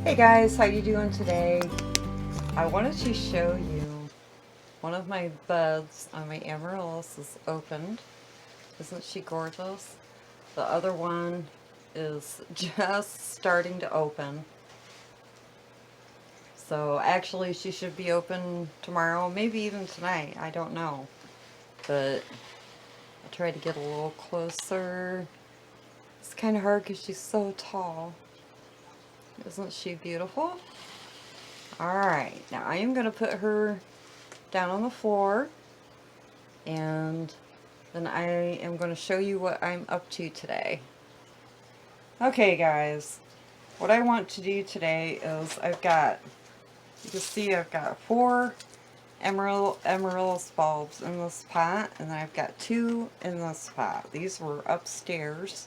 Hey guys, how you doing today? I wanted to show you one of my buds on my Amaryllis is opened. Isn't she gorgeous? The other one is just starting to open. So actually she should be open tomorrow, maybe even tonight, I don't know. But I'll try to get a little closer. It's kind of hard because she's so tall. Isn't she beautiful? Alright, now I am going to put her down on the floor, and then I am going to show you what I'm up to today. Okay guys, what I want to do today is you can see I've got 4 amaryllis bulbs in this pot, and then I've got 2 in this pot. These were upstairs,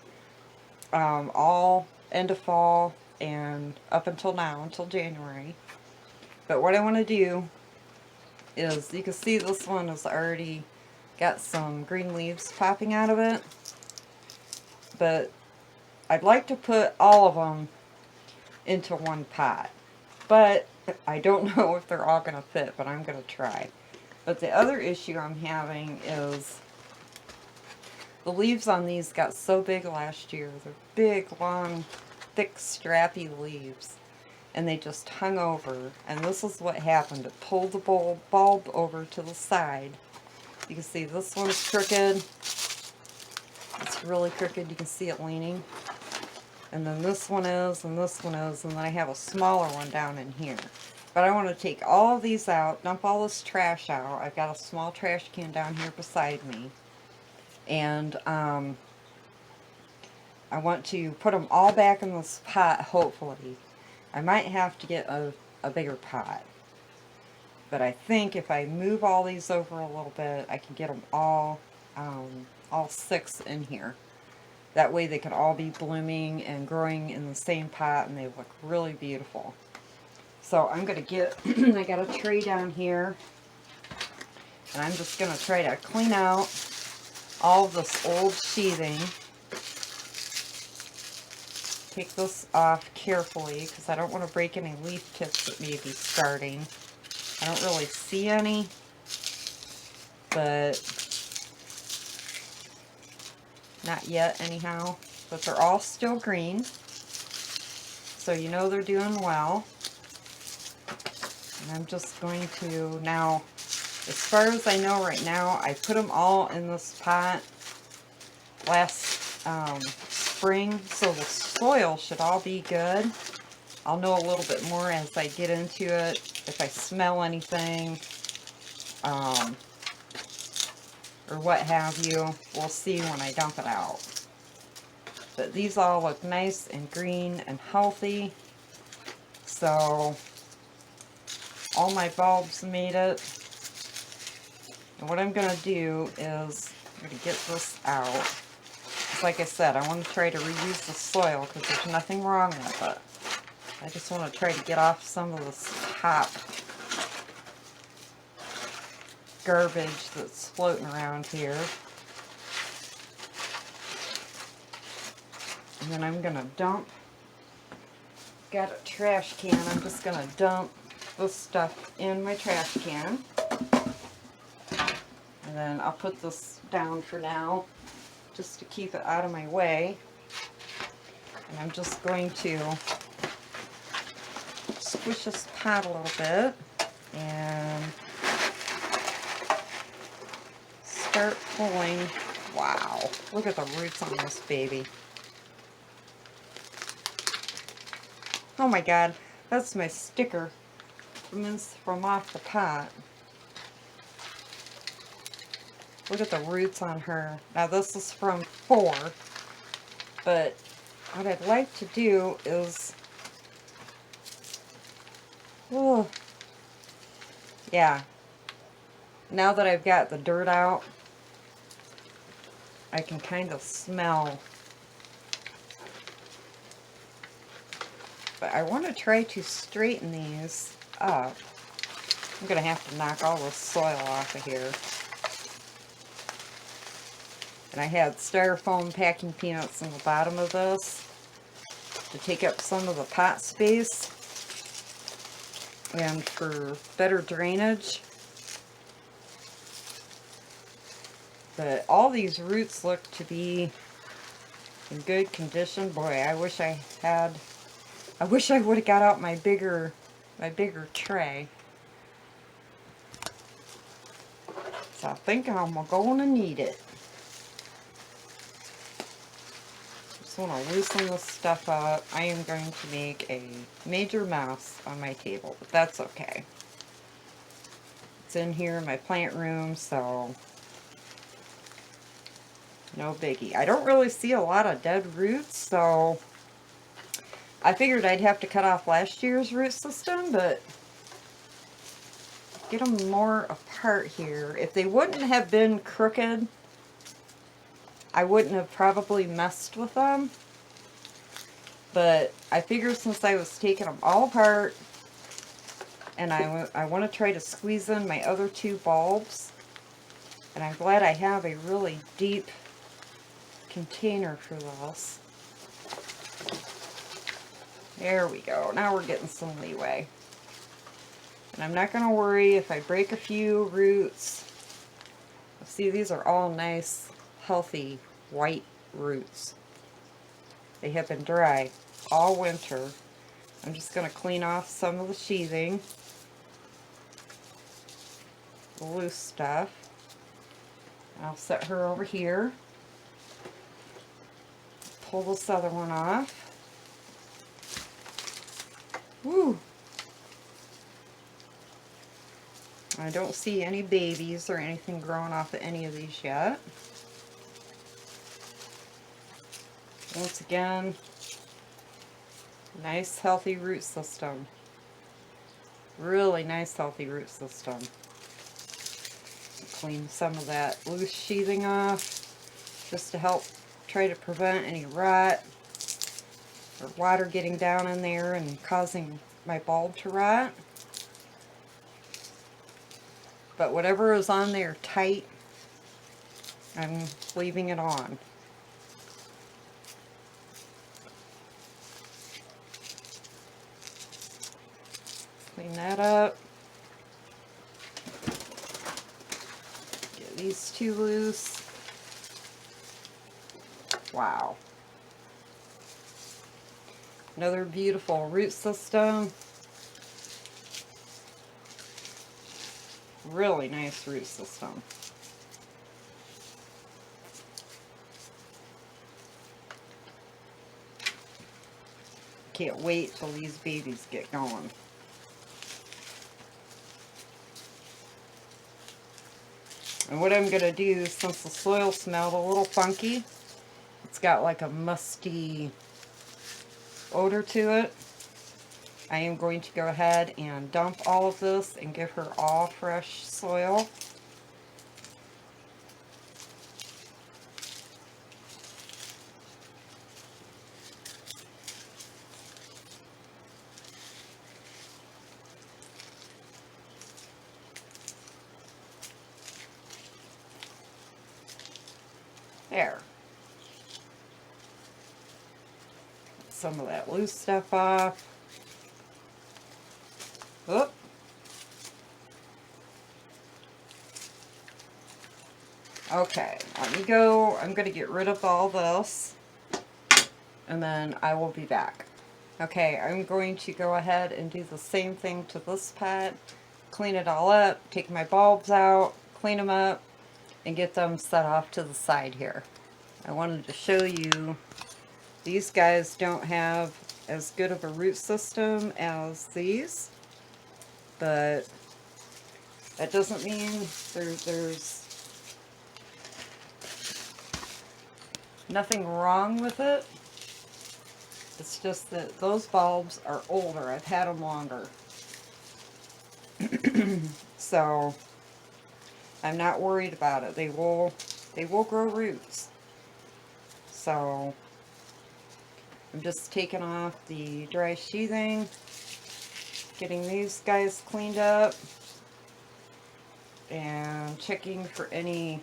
all end of fall and up until now, until January. But what I want to do is, you can see this one has already got some green leaves popping out of it, but I'd like to put all of them into one pot, but I don't know if they're all going to fit, but I'm going to try. But the other issue I'm having is the leaves on these got so big last year. They're big, long, thick, strappy leaves, and they just hung over, and this is what happened. It pulled the bulb over to the side. You can see this one's crooked. It's really crooked. You can see it leaning. And then this one is, and this one is, and then I have a smaller one down in here. But I want to take all of these out, dump all this trash out. I've got a small trash can down here beside me. And I want to put them all back in this pot, hopefully. I might have to get a bigger pot. But I think if I move all these over a little bit, I can get them all 6 in here. That way they can all be blooming and growing in the same pot, and they look really beautiful. So I'm going to get, I got a tray down here, and I'm just going to try to clean out all of this old sheathing. Take this off carefully because I don't want to break any leaf tips that may be starting. I don't really see any, but not yet anyhow. But they're all still green, so you know they're doing well. And I'm just going to now, as far as I know right now, I put them all in this pot last spring, so the soil should all be good. I'll know a little bit more as I get into it, if I smell anything, or what have you. We'll see when I dump it out. But these all look nice and green and healthy. So all my bulbs made it. And what I'm going to do is I'm going to get this out. Like I said, I want to try to reuse the soil because there's nothing wrong with it. I just want to try to get off some of this top garbage that's floating around here. And then I'm going to dump, got a trash can, I'm just going to dump this stuff in my trash can. And then I'll put this down for now, just to keep it out of my way. And I'm just going to squish this pot a little bit and start pulling. Wow, look at the roots on this baby. Oh my god, that's my sticker from off the pot. Look at the roots on her. Now this is from 4, but what I'd like to do is, oh, yeah, now that I've got the dirt out, I can kind of smell. But I want to try to straighten these up. I'm going to have to knock all the soil off of here. And I had styrofoam packing peanuts in the bottom of this to take up some of the pot space. and for better drainage. But all these roots look to be in good condition. Boy, I wish I would have got out my bigger tray. So I think I'm going to need it. Just want to loosen this stuff up. I am going to make a major mess on my table, but that's okay. It's in here in my plant room, so no biggie. I don't really see a lot of dead roots, so I figured I'd have to cut off last year's root system, but get them more apart here. If they wouldn't have been crooked, I wouldn't have probably messed with them. But I figured since I was taking them all apart, and I want to try to squeeze in my other two bulbs, and I'm glad I have a really deep container for this. There we go. Now we're getting some leeway. And I'm not going to worry if I break a few roots. See, these are all nice, healthy, white roots. They have been dry all winter. I'm just going to clean off some of the sheathing, the loose stuff. I'll set her over here. Pull this other one off. Woo! I don't see any babies or anything growing off of any of these yet. Once again, nice healthy root system. Really nice healthy root system. Clean some of that loose sheathing off just to help try to prevent any rot or water getting down in there and causing my bulb to rot. But whatever is on there tight, I'm leaving it on. Clean that up. Get these two loose. Wow. Another beautiful root system. Really nice root system. Can't wait till these babies get going. And what I'm going to do, since the soil smelled a little funky, it's got like a musty odor to it, I am going to go ahead and dump all of this and give her all fresh soil. There. Some of that loose stuff off. Oop. Okay, let me go. I'm going to get rid of all this, and then I will be back. Okay, I'm going to go ahead and do the same thing to this pot. Clean it all up, take my bulbs out, clean them up, and get them set off to the side here. I wanted to show you, these guys don't have as good of a root system as these, but that doesn't mean there's nothing wrong with it. It's just that those bulbs are older. I've had them longer. So I'm not worried about it. They will grow roots. So I'm just taking off the dry sheathing, getting these guys cleaned up, and checking for any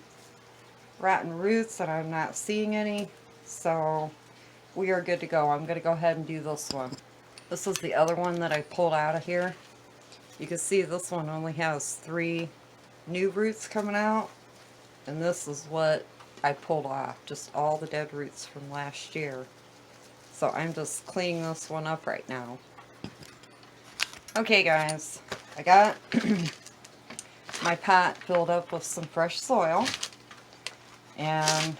rotten roots, and I'm not seeing any. So we are good to go. I'm going to go ahead and do this one. This is the other one that I pulled out of here. You can see this one only has 3 new roots coming out, and this is what I pulled off, just all the dead roots from last year. So I'm just cleaning this one up right now. Okay guys, I got my pot filled up with some fresh soil, and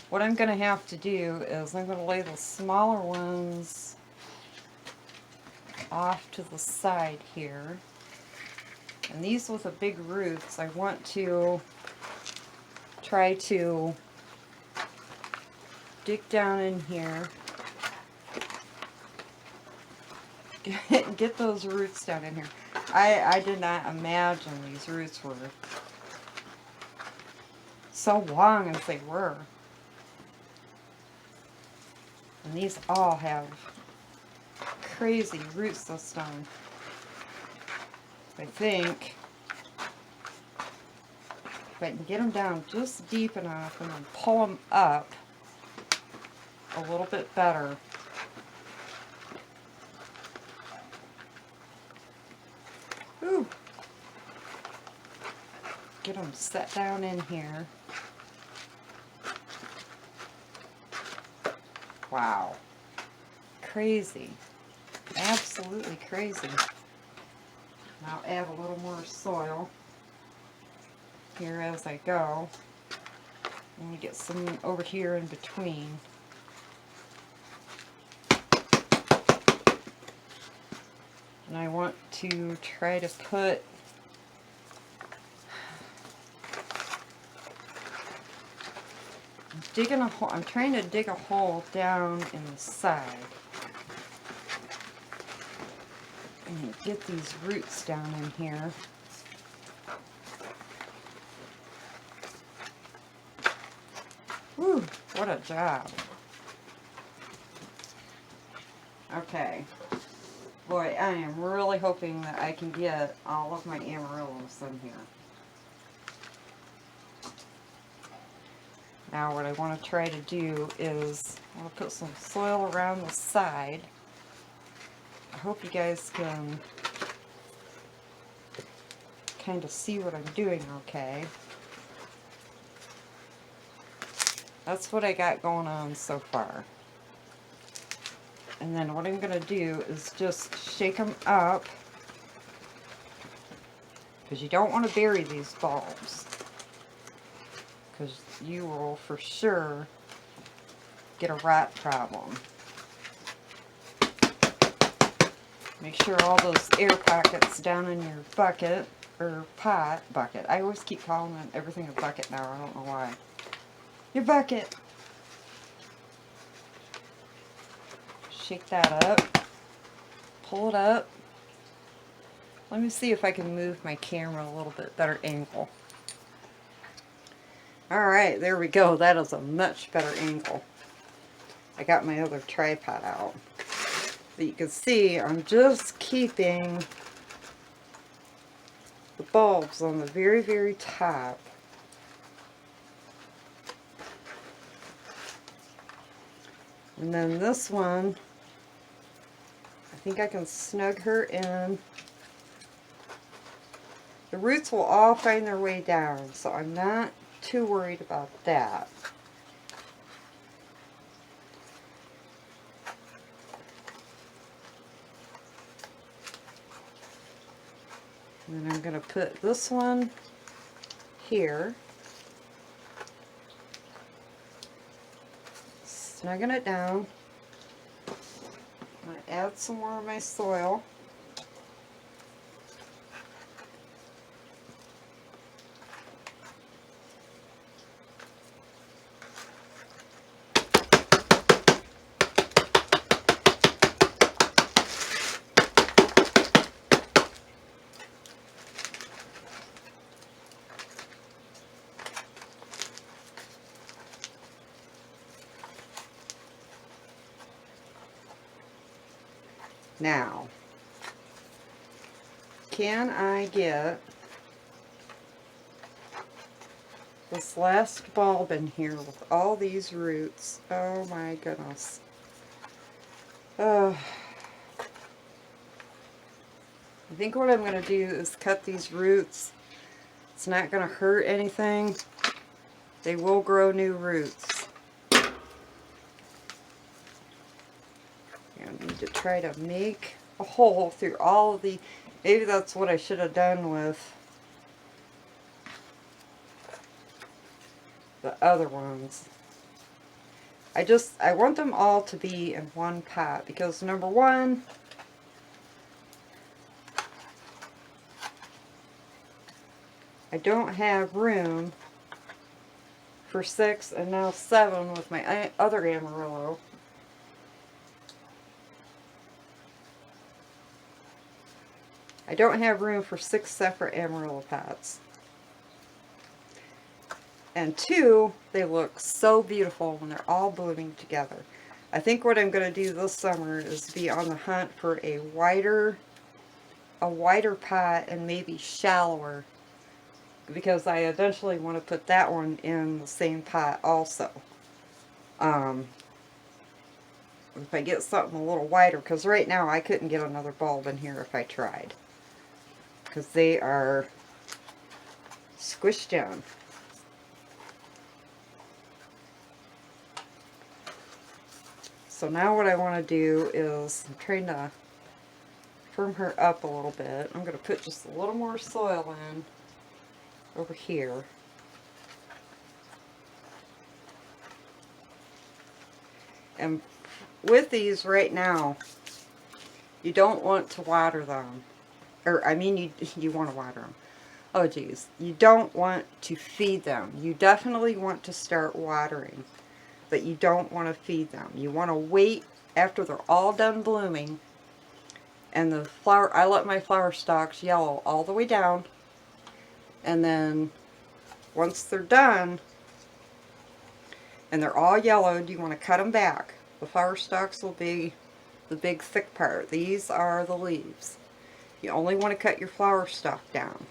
what I'm going to have to do is I'm going to lay the smaller ones off to the side here. And these with the big roots, I want to try to dig down in here, get those roots down in here. I did not imagine these roots were so long as they were. And these all have crazy root system. I think if I can get them down just deep enough and then pull them up a little bit better. Ooh. Get them set down in here. Wow. Crazy. Absolutely crazy. I'll add a little more soil here as I go. And we get some over here in between. And I want to try to put digging a hole. I'm trying to dig a hole down in the side and get these roots down in here. Whew, what a job. Okay. Boy, I am really hoping that I can get all of my Amaryllis in here. Now what I want to try to do is I want to put some soil around the side. I hope you guys can kind of see what I'm doing okay. That's what I got going on so far. And then what I'm going to do is just shake them up, because you don't want to bury these bulbs, because you will for sure get a rot problem. Make sure all those air pockets down in your bucket, or bucket. I always keep calling everything a bucket now, I don't know why. Your bucket. Shake that up. Pull it up. Let me see if I can move my camera a little bit better angle. Alright, there we go. That is a much better angle. I got my other tripod out. But you can see I'm just keeping the bulbs on the very, very top. And then this one, I think I can snug her in. The roots will all find their way down, so I'm not too worried about that. And then I'm going to put this one here. Snugging it down. I'm going to add some more of my soil. Now, can I get this last bulb in here with all these roots? Oh my goodness. I think what I'm going to do is cut these roots. It's not going to hurt anything. They will grow new roots. I need to try to make a hole through all of the... Maybe that's what I should have done with the other ones. I want them all to be in one pot because number one, I don't have room for 6 and now 7 with my other Amarillo. I don't have room for 6 separate Amarillo pots. And 2, they look so beautiful when they're all blooming together. I think what I'm going to do this summer is be on the hunt for a wider pot and maybe shallower, because I eventually want to put that one in the same pot also. If I get something a little wider, because right now I couldn't get another bulb in here if I tried, because they are squished down. So now what I want to do is, I'm trying to firm her up a little bit. I'm going to put just a little more soil in over here. And with these right now, you don't want to water them. Or, I mean, you want to water them. Oh, geez. You don't want to feed them. You definitely want to start watering, but you don't want to feed them. You want to wait after they're all done blooming, and the flower, I let my flower stalks yellow all the way down, and then once they're done and they're all yellowed, you want to cut them back. The flower stalks will be the big thick part. These are the leaves. You only want to cut your flower stalk down.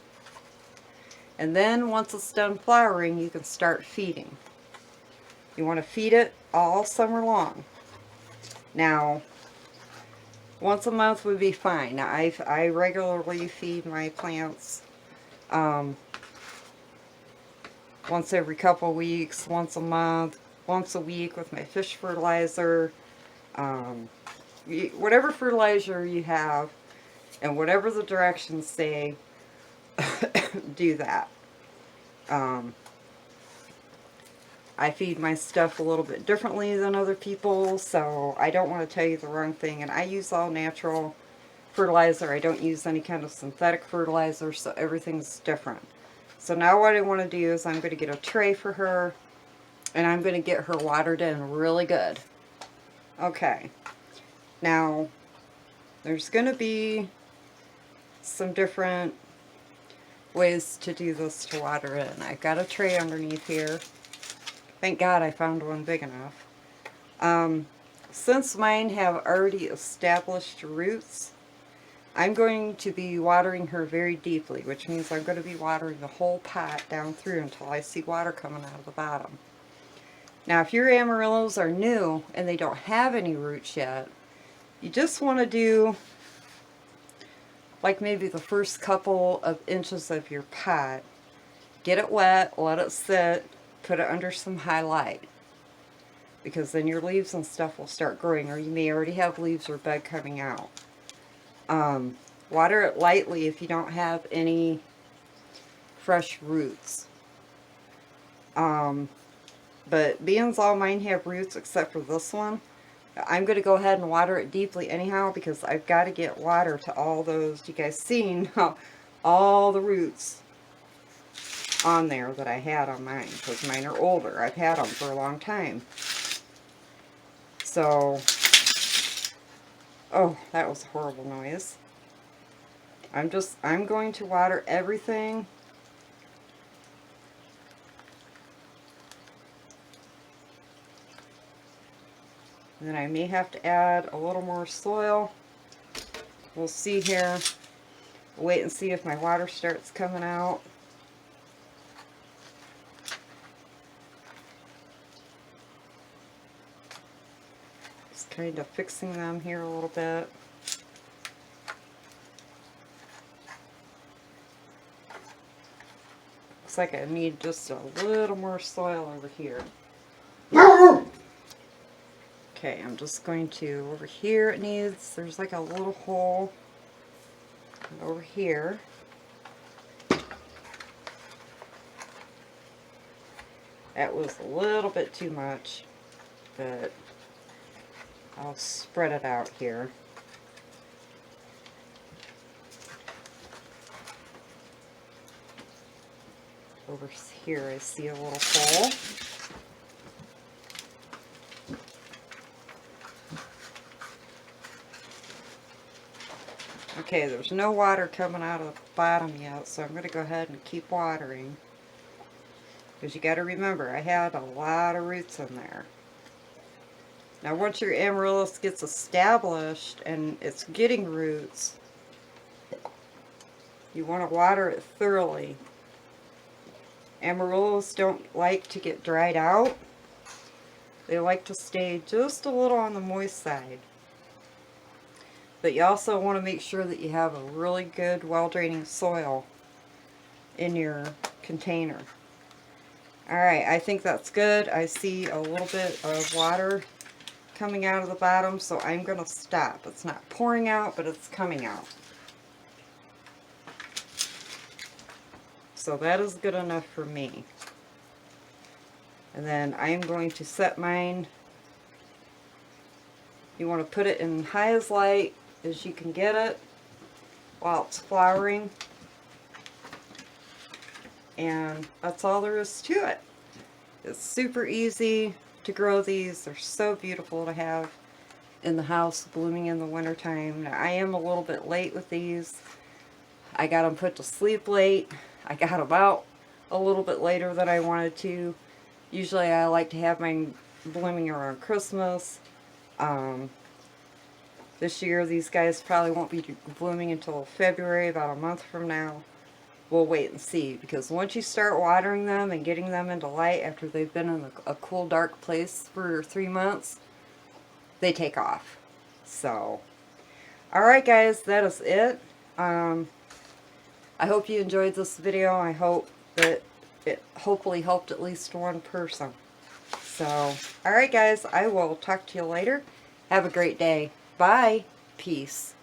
And then once it's done flowering, you can start feeding. You want to feed it all summer long. Now, once a month would be fine. Now, I regularly feed my plants once every couple weeks, once a month, once a week with my fish fertilizer. Whatever fertilizer you have and whatever the directions say, do that. I feed my stuff a little bit differently than other people, so I don't want to tell you the wrong thing. And I use all natural fertilizer. I don't use any kind of synthetic fertilizer, so everything's different. So now what I want to do is I'm going to get a tray for her, and I'm going to get her watered in really good. Okay. Now, there's going to be some different ways to do this to water in. I've got a tray underneath here. Thank God I found one big enough. Since mine have already established roots, I'm going to be watering her very deeply, which means I'm going to be watering the whole pot down through until I see water coming out of the bottom. Now, if your Amarillos are new and they don't have any roots yet, you just want to do like maybe the first couple of inches of your pot. Get it wet, let it sit, put it under some high light, because then your leaves and stuff will start growing, or you may already have leaves or bud coming out. Water it lightly if you don't have any fresh roots. But being all mine have roots except for this one, I'm going to go ahead and water it deeply anyhow, because I've got to get water to all those. You guys seen all the roots on there that I had on mine, because mine are older. I've had them for a long time. So, oh, that was a horrible noise. I'm going to water everything. And then I may have to add a little more soil. We'll see here. Wait and see if my water starts coming out. Just kind of fixing them here a little bit. looks like I need just a little more soil over here. Okay, I'm just going to, over here it needs, there's like a little hole over here. That was a little bit too much, but I'll spread it out here. Over here I see a little hole. Okay, there's no water coming out of the bottom yet, so I'm going to go ahead and keep watering. Because you got to remember, I had a lot of roots in there. Now once your amaryllis gets established and it's getting roots, you want to water it thoroughly. Amaryllis don't like to get dried out. They like to stay just a little on the moist side. But you also want to make sure that you have a really good, well-draining soil in your container. Alright, I think that's good. I see a little bit of water coming out of the bottom, so I'm going to stop. It's not pouring out, but it's coming out. So that is good enough for me. And then I'm going to set mine. You want to put it in high as light as you can get it while it's flowering. And that's all there is to it. It's super easy to grow these. They're so beautiful to have in the house blooming in the wintertime. Now I am a little bit late with these. I got them put to sleep late. I got them out a little bit later than I wanted to. Usually I like to have mine blooming around Christmas. This year these guys probably won't be blooming until February, about a month from now. We'll wait and see, because once you start watering them and getting them into light after they've been in a cool dark place for 3 months, they take off. So, alright guys, that is it. I hope you enjoyed this video. I hope that it hopefully helped at least one person. So, alright guys, I will talk to you later. Have a great day. Bye. Peace.